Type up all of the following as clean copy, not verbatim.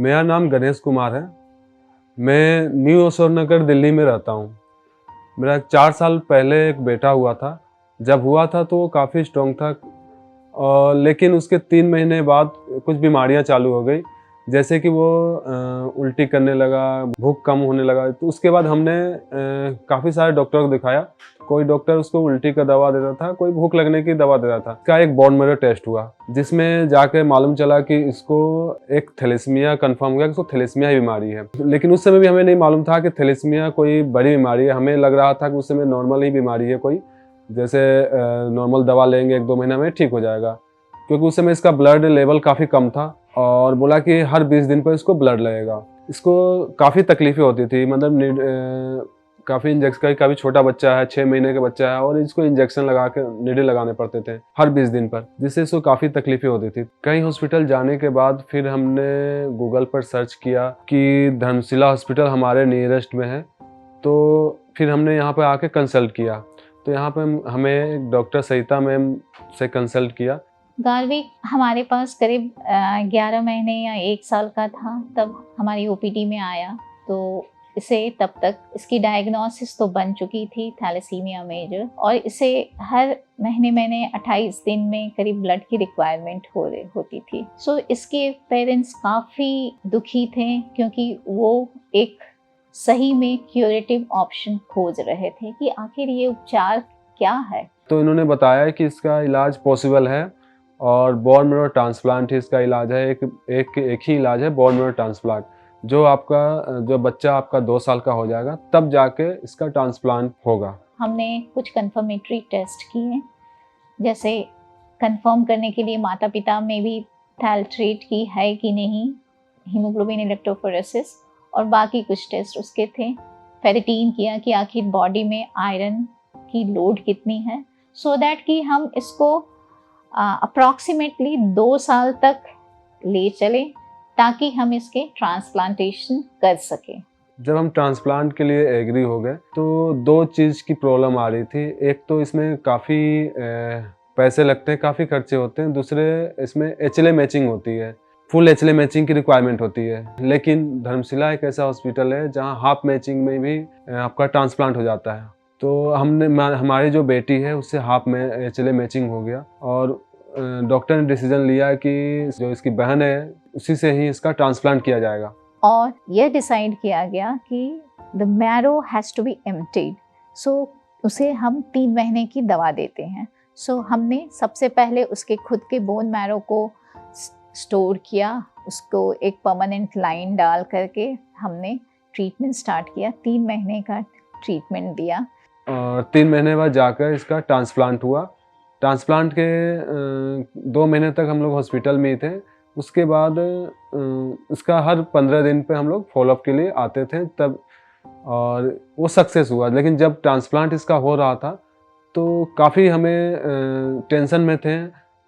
मेरा नाम गणेश कुमार है। मैं न्यू अशोक नगर दिल्ली में रहता हूँ। मेरा 4 साल पहले एक बेटा हुआ था। जब हुआ था तो वो काफ़ी स्ट्रॉन्ग था, लेकिन उसके 3 महीने बाद कुछ बीमारियाँ चालू हो गई, जैसे कि वो उल्टी करने लगा, भूख कम होने लगा। तो उसके बाद हमने काफ़ी सारे डॉक्टर को दिखाया। कोई डॉक्टर उसको उल्टी का दवा देता था, कोई भूख लगने की दवा देता था। इसका एक बोन मैरो टेस्ट हुआ, जिसमें जाके मालूम चला कि इसको एक थैलेसीमिया कंफर्म हुआ कि इसको थैलेसीमिया ही बीमारी है। लेकिन उस समय भी हमें नहीं मालूम था कि थैलेसीमिया कोई बड़ी बीमारी है। हमें लग रहा था कि उस समय नॉर्मल ही बीमारी है कोई, जैसे नॉर्मल दवा लेंगे 1-2 महीना में ठीक हो जाएगा। क्योंकि उस समय इसका ब्लड लेवल काफ़ी कम था और बोला कि हर 20 दिन पर इसको ब्लड लगेगा। इसको काफ़ी तकलीफ़ें होती थी, मतलब काफ़ी इंजेक्शन, काफ़ी छोटा बच्चा है, 6 महीने का बच्चा है और इसको इंजेक्शन लगा के नीडल लगाने पड़ते थे हर 20 दिन पर, जिससे इसको काफ़ी तकलीफ़ें होती थी। कई हॉस्पिटल जाने के बाद फिर हमने गूगल पर सर्च किया कि धर्मशिला हॉस्पिटल हमारे नियरेस्ट में है, तो फिर हमने यहाँ पर आके कंसल्ट किया। तो यहाँ पर हमें डॉक्टर सरिता मैम से कंसल्ट किया। गार्विक हमारे पास करीब 11 महीने या 1 साल का था तब हमारी ओपीडी में आया। तो इसे तब तक इसकी डायग्नोसिस तो बन चुकी थी थैलेसीमिया मेजर, और इसे हर महीने 28 दिन में करीब ब्लड की रिक्वायरमेंट होती थी। सो इसके पेरेंट्स काफ़ी दुखी थे, क्योंकि वो एक सही में क्यूरेटिव ऑप्शन खोज रहे थे कि आखिर ये उपचार क्या है। तो इन्होंने बताया कि इसका इलाज पॉसिबल है और बोन मैरो ट्रांसप्लांट ही इसका इलाज है। एक ही इलाज है, बोन मैरो ट्रांसप्लांट। जो बच्चा आपका 2 साल का हो जाएगा तब जाके इसका ट्रांसप्लांट होगा। हमने कुछ कंफर्मेटरी टेस्ट किए, जैसे कंफर्म करने के लिए माता पिता में भी थैलेट्रेट की है कि नहीं, हीमोग्लोबिन इलेक्ट्रोफोरेसिस, और बाकी कुछ टेस्ट उसके थे। फेरिटीन किया कि आखिर बॉडी में आयरन की लोड कितनी है, सो दैट कि हम इसको अप्रॉक्सीमेटली 2 साल तक ले चले, ताकि हम इसके ट्रांसप्लांटेशन कर सकें। जब हम ट्रांसप्लांट के लिए एग्री हो गए तो 2 चीज़ की प्रॉब्लम आ रही थी। एक तो इसमें काफ़ी पैसे लगते हैं, काफ़ी खर्चे होते हैं। दूसरे, इसमें एचएलए मैचिंग होती है, फुल एचएलए मैचिंग की रिक्वायरमेंट होती है। लेकिन धर्मशिला एक ऐसा हॉस्पिटल है जहाँ हाफ मैचिंग में भी आपका ट्रांसप्लांट हो जाता है। तो हमारी जो बेटी है उससे हाफ में एचएलए मैचिंग हो गया और डॉक्टर ने डिसीजन लिया कि जो इसकी बहन है उसी से ही इसका ट्रांसप्लांट किया जाएगा। और यह डिसाइड किया गया कि the marrow has to be emptied, so उसे हम 3 महीने की दवा देते हैं। सो हमने सबसे पहले उसके खुद के बोन मैरो को स्टोर किया, उसको एक परमानेंट लाइन डाल करके हमने ट्रीटमेंट स्टार्ट किया। 3 महीने का ट्रीटमेंट दिया और 3 महीने बाद जाकर इसका ट्रांसप्लांट हुआ। ट्रांसप्लांट के 2 महीने तक हम लोग हॉस्पिटल में ही थे। उसके बाद इसका हर 15 दिन पे हम लोग फॉलोअप के लिए आते थे तब, और वो सक्सेस हुआ। लेकिन जब ट्रांसप्लांट इसका हो रहा था तो काफ़ी हमें टेंशन में थे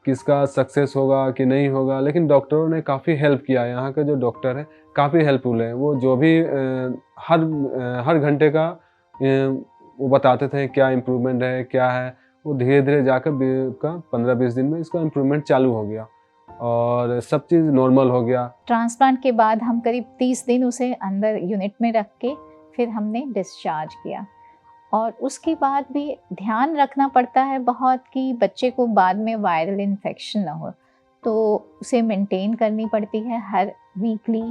कि इसका सक्सेस होगा कि नहीं होगा। लेकिन डॉक्टरों ने काफ़ी हेल्प किया। यहाँ के जो डॉक्टर हैं काफ़ी हेल्पफुल हैं। वो जो भी हर घंटे का वो बताते थे क्या इम्प्रूवमेंट है, क्या है। वो धीरे धीरे जाकर 15-20 दिन में इसका इम्प्रूवमेंट चालू हो गया और सब चीज़ नॉर्मल हो गया। ट्रांसप्लांट के बाद हम करीब 30 दिन उसे अंदर यूनिट में रख के फिर हमने डिस्चार्ज किया। और उसके बाद भी ध्यान रखना पड़ता है बहुत कि बच्चे को बाद में वायरल इन्फेक्शन ना हो, तो उसे मेंटेन करनी पड़ती है हर वीकली।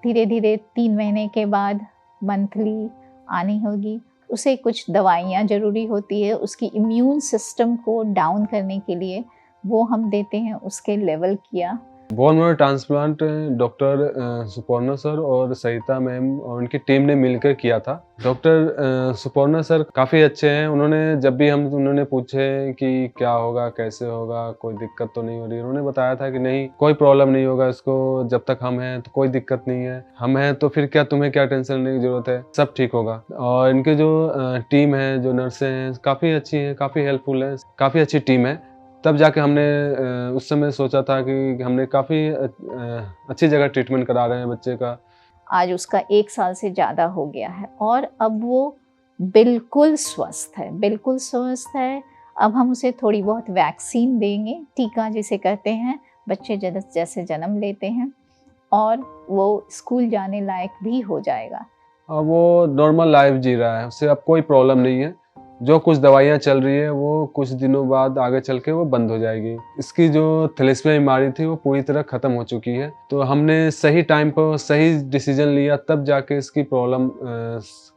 धीरे धीरे 3 महीने के बाद मंथली आनी होगी। उसे कुछ दवाइयाँ ज़रूरी होती है उसकी इम्यून सिस्टम को डाउन करने के लिए, वो हम देते हैं। उसके लेवल किया। Bone marrow transplant doctor Suparna sir और सरिता मैम और उनकी टीम ने मिलकर किया था। डॉक्टर सुपर्णा सर काफ़ी अच्छे हैं। उन्होंने पूछे कि क्या होगा, कैसे होगा, कोई दिक्कत तो नहीं हो रही। उन्होंने बताया था कि नहीं, कोई प्रॉब्लम नहीं होगा इसको, जब तक हम हैं तो कोई दिक्कत नहीं है। हम हैं तो फिर तुम्हें क्या टेंशन लेने की ज़रूरत है, सब ठीक होगा। और इनके जो टीम है, जो नर्सें हैं, काफ़ी अच्छी हैं, काफ़ी हेल्पफुल हैं, काफ़ी अच्छी टीम है। तब जाके हमने उस समय सोचा था कि हमने काफ़ी अच्छी जगह ट्रीटमेंट करा रहे हैं बच्चे का। आज उसका 1 साल से ज़्यादा हो गया है और अब वो बिल्कुल स्वस्थ है, बिल्कुल स्वस्थ है। अब हम उसे थोड़ी बहुत वैक्सीन देंगे, टीका जिसे कहते हैं, बच्चे जैसे जन्म लेते हैं, और वो स्कूल जाने लायक भी हो जाएगा। अब वो नॉर्मल लाइफ जी रहा है, उससे अब कोई प्रॉब्लम नहीं है। जो कुछ दवाइयाँ चल रही है वो कुछ दिनों बाद आगे चल के वो बंद हो जाएगी। इसकी जो थैलेसीमिया बीमारी थी वो पूरी तरह ख़त्म हो चुकी है। तो हमने सही टाइम पर सही डिसीजन लिया, तब जाके इसकी प्रॉब्लम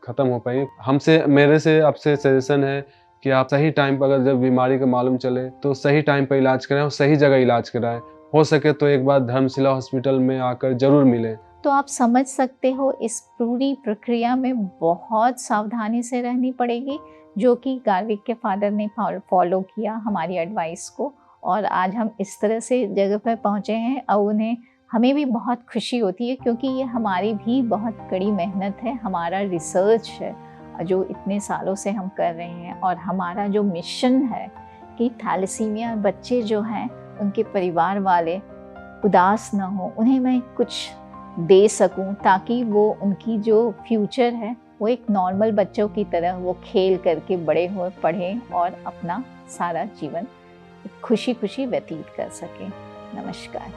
ख़त्म हो पाई। मेरे से आपसे सजेशन है कि आप सही टाइम पर, अगर जब बीमारी का मालूम चले तो सही टाइम पर इलाज कराएं और सही जगह इलाज कराएं। हो सके तो एक बार धर्मशिला हॉस्पिटल में आकर ज़रूर मिलें। तो आप समझ सकते हो इस पूरी प्रक्रिया में बहुत सावधानी से रहनी पड़ेगी, जो कि गार्विक के फादर ने फॉलो किया हमारी एडवाइस को, और आज हम इस तरह से जगह पर पहुँचे हैं। और हमें भी बहुत खुशी होती है, क्योंकि ये हमारी भी बहुत कड़ी मेहनत है, हमारा रिसर्च है जो इतने सालों से हम कर रहे हैं। और हमारा जो मिशन है कि थैलेसीमिया बच्चे जो हैं उनके परिवार वाले उदास ना हो, उन्हें मैं कुछ दे सकूं, ताकि वो उनकी जो फ्यूचर है वो एक नॉर्मल बच्चों की तरह वो खेल करके बड़े हो, पढ़ें और अपना सारा जीवन खुशी खुशी व्यतीत कर सकें। नमस्कार।